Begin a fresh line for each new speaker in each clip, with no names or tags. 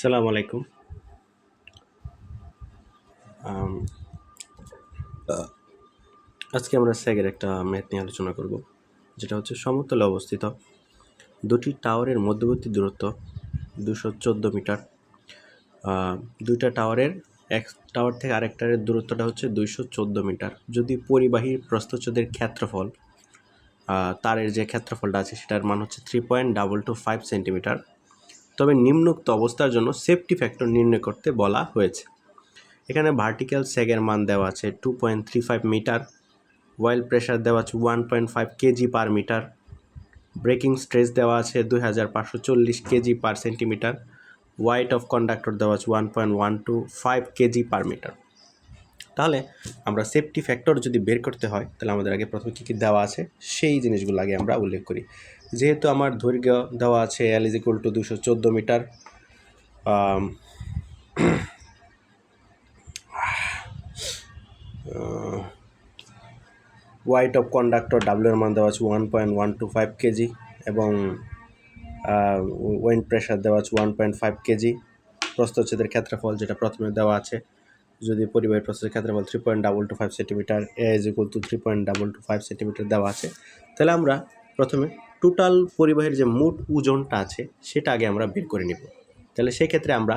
আসসালামু আলাইকুম। আম, আজকে আমরা স্যাগের একটা ম্যাথ নিয়ে আলোচনা করব, যেটা হচ্ছে সমতলে অবস্থিত দুটি টাওয়ারের মধ্যবর্তী দূরত্ব 214 মিটার। দুইটা টাওয়ারের এক টাওয়ার থেকে আরেকটার দূরত্বটা হচ্ছে 214 মিটার। যদি পরিবাহী প্রস্থচ্ছেদের ক্ষেত্রফল, তারের যে ক্ষেত্রফলটা আছে সেটার মান হচ্ছে 3.225 সেন্টিমিটার, তবে নিম্নোক্ত অবস্থার জন্য সেফটি ফ্যাক্টর নির্ণয় করতে বলা হয়েছে। এখানে ভার্টিক্যাল স্যাগের মান দেওয়া আছে 2.35 মিটার, ওয়েল প্রেশার দেওয়া আছে 1.5 kg per metre, breaking stress দেওয়া আছে 2540 kg per centimetre, weight of conductor দেওয়া আছে 1.125 কেজি পার মিটার। তাহলে আমরা সেফটি ফ্যাক্টর যদি বের করতে হয় তাহলে আমাদের আগে প্রথমে কী কী দেওয়া আছে সেই জিনিসগুলো আগে আমরা উল্লেখ করি। যেহেতু আমার দৈর্ঘ্য দেওয়া আছে L = 214 metre, weight of conductor W এর মান দেওয়া আছে 1.125 কেজি এবং উইন্ড প্রেশার দেওয়া আছে 1.5 কেজি। প্রস্থচ্ছেদের ক্ষেত্রফল যেটা প্রথমে দেওয়া আছে, যদি পরিবাহী প্রস্থচ্ছেদের ক্ষেত্রফল 3.225 সেন্টিমিটার, A = 3.225 সেন্টিমিটার দেওয়া আছে, তাহলে আমরা প্রথমে টোটাল পরিবাহীর যে মোট ওজনটা আছে সেটা আগে আমরা বের করে নেব। তাহলে সেই ক্ষেত্রে আমরা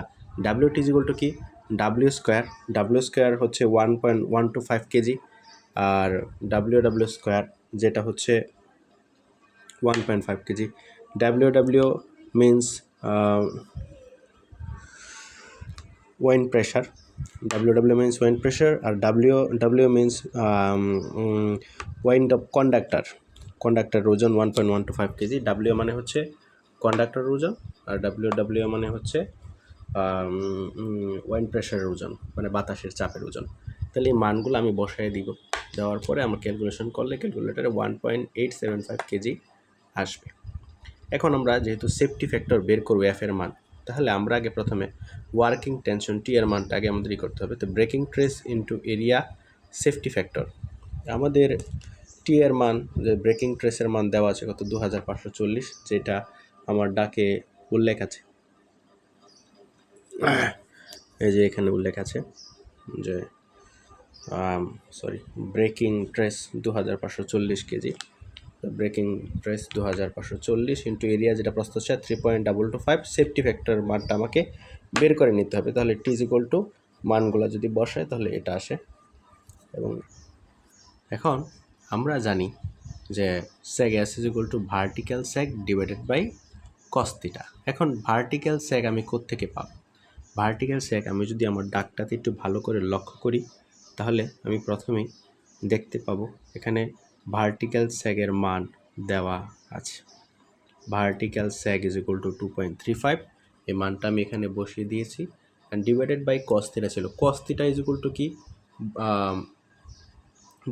WT = কি, ডাব্লিউ স্কোয়ার হচ্ছে 1.125 কেজি, আর ডাব্লিউ স্কোয়ার যেটা হচ্ছে 1.5 kg. W means wind pressure, W means wind pressure, আর W means wind of conductor ওজন 1.125 কেজি। ডাব্লিউ মানে হচ্ছে কন্ডাক্টর ওজন, আর ডাব্লিউ মানে হচ্ছে ওয়েন্ড প্রেশারের ওজন, মানে বাতাসের চাপের ওজন। তাহলে এই মানগুলো আমি বসায় দিব, দেওয়ার পরে আমরা ক্যালকুলেশন করলে ক্যালকুলেটারে 1.875 কেজি আসবে। এখন আমরা যেহেতু সেফটি ফ্যাক্টর বের করবো এফ এর মান, তাহলে আমরা আগে প্রথমে ওয়ার্কিং টেনশন টি এর মানটা আগে আমাদেরই করতে হবে। তো breaking trace into area safety factor, আমাদের টি এর মান, যে ব্রেকিং ট্রেসের মান দেওয়া আছে কত 2540, যেটা আমার ডাকে উল্লেখ আছে, এই যে এখানে উল্লেখ আছে যে breaking trace 2540 KG. Breaking trace 2540 into area যেটা প্রস্থচ্ছেদ 3.225, সেফটি ফ্যাক্টর মানটা আমাকে বের করে নিতে হবে। তাহলে T = মানগুলো যদি বসায় তাহলে এটা আসে। এবং এখন আমরা জানি যে sag S = vertical sag divided by cos theta. এখন ভার্টিক্যাল স্যাগ আমি কোত্থেকে পাব? ভার্টিক্যাল স্যাগ আমি যদি আমার দাগটাতে একটু ভালো করে লক্ষ্য করি তাহলে আমি প্রথমেই দেখতে পাবো এখানে ভার্টিক্যাল স্যাগের মান দেওয়া আছে। ভার্টিক্যাল স্যাগ = 2.35, এই মানটা আমি এখানে বসিয়ে দিয়েছি। And divided by cos theta ছিল, কস থিটা = কি,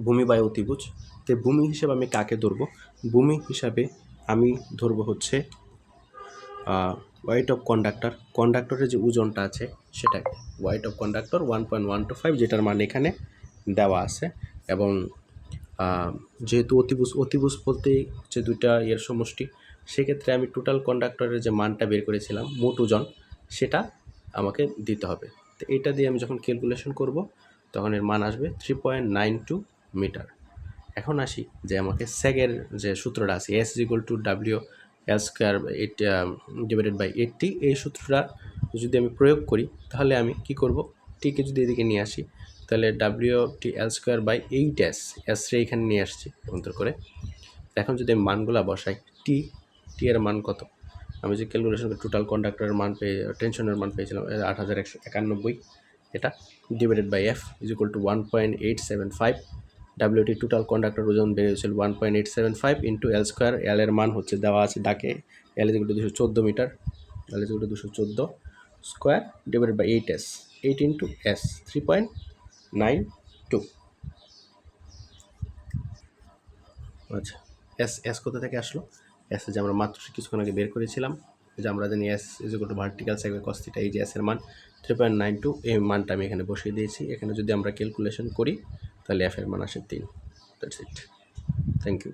ভূমি বাই অতিভুজ। তো ভূমি হিসাবে আমি কাকে ধরবো? ভূমি হিসাবে আমি ধরবো হচ্ছে ওয়েট অফ কন্ডাক্টরের যে ওজনটা আছে সেটাই, ওয়েট অফ কন্ডাক্টর 1.125, যেটার মান এখানে দেওয়া আছে। এবং যেহেতু অতিভুজ বলতে হচ্ছে দুইটা ইয়ের সমষ্টি, সেক্ষেত্রে আমি টোটাল কন্ডাক্টরের যে মানটা বের করেছিলাম মোট ওজন, সেটা আমাকে দিতে হবে। তো এটা দিয়ে আমি যখন ক্যালকুলেশন করব তখন এর মান আসবে 3.92 মিটার। এখন আসি যে আমাকে স্যাগের যে সূত্রটা আছে S = WL² ডিভাইডেড বাই 80, এই সূত্রটা যদি আমি প্রয়োগ করি তাহলে আমি কি করব, টিকে যদি এদিকে নিয়ে আসি তাহলে WT²/8S, রে এখানে নিয়ে আসছি অন্তর করে। এখন যদি আমি মানগুলা বসাই, টি এর মান কত, আমি যে ক্যালকুলেশন করি টোটাল কন্ডাক্টরের মান টেনশনের মান পেয়েছিলাম 8191, এটা divided by F = 1.875। WT total conductor ওজন বেরিয়েছিল 1.875 ইন্টু L², L এর মান হচ্ছে দেওয়া আছে ডাকে L = 214 metre, L = 214 square divided by 8S, 8 into S 3.92। আচ্ছা, এস কোথা থেকে আসলো? এস যে আমরা মাত্র কিছুক্ষণ আগে বের করেছিলাম, যে আমরা জানি S = vertical sag by cos theta, এই যে S এর মান 3.92, এই মানটা আমি এখানে বসিয়ে দিয়েছি। এখানে যদি আমরা ক্যালকুলেশন করি তাহলে F এর মান আসে 3। That's it, thank you.